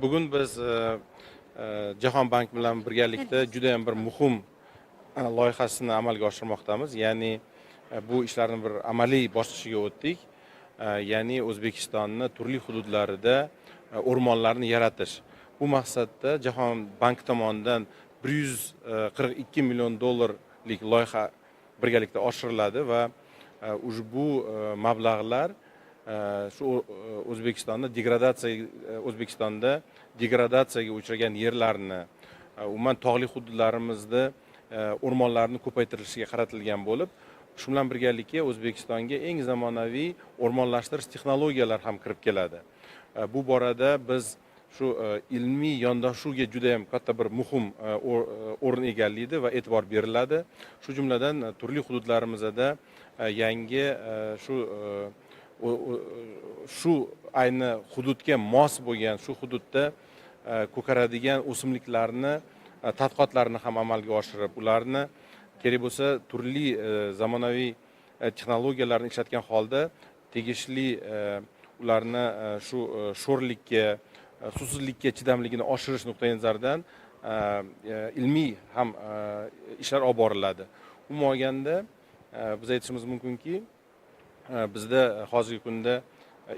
Bugun biz Jahon bank bilan birgalikda juda ham bir muhim loyihasini amalga oshirmoqdamiz. Ya'ni bu ishlarni bir amaliy bosqichiga o'tdik. Ya'ni O'zbekistonni turli hududlarida o'rmonlarni yaratish. Bu maqsadda Jahon bank tomonidan 142 million dollarlik loyiha birgalikda oshiriladi va ushbu mablag'lar shu O'zbekistonda degradatsiyaga uchragan yerlarni, umuman tog'li hududlarimizda o'rmonlarni ko'paytirishga qaratilgan bo'lib, shu bilan birgalikda O'zbekistonga eng zamonaviy o'rmonlashtirish texnologiyalari ham kirib keladi. Bu borada biz shu ilmiy yondashuvga juda ham katta bir muhim o'rin egallaydi va e'tibor beriladi. Shu jumladan turli hududlarimizda yangi shu ayni hududga mos bo'lgan, shu hududda ko'karadigan o'simliklarni tadqiqotlarini ham amalga oshirib, ularni kerak bo'lsa turli zamonaviy texnologiyalarni ishlatgan holda tegishli ularni shu sho'rlikka, suvsizlikka chidamligini oshirish nuqtai nazaridan ilmiy ham ishlar olib boriladi. Umuman olganda biz aytishimiz mumkinki, bizda hozirgi kunda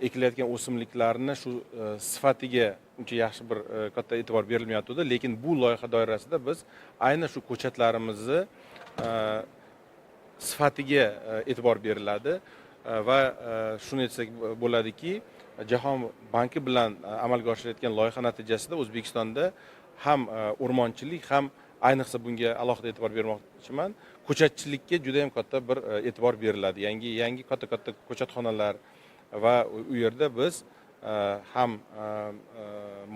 ekilayotgan o'simliklarni shu sifatiga uncha yaxshi bir katta e'tibor berilmayotgandi, lekin bu loyiha doirasida biz aynan shu ko'chatlarimizni sifatiga e'tibor beriladi va shuni aytsak bo'ladiki, Jahon banki bilan amalga oshirilayotgan loyiha natijasida O'zbekistonda ham o'rmonchilik, ham ayniqsa bunga alohida e'tibor bermoqchiman, ko'chatchilikka juda ham katta bir e'tibor beriladi. Yangi katta ko'chatxonalar va u yerda biz ham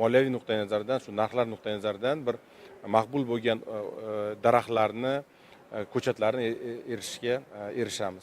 moliyaviy nuqtai nazardan, shu narxlar nuqtai nazaridan bir maqbul bo'lgan daraxtlarni, ko'chatlarni erishishga erishamiz.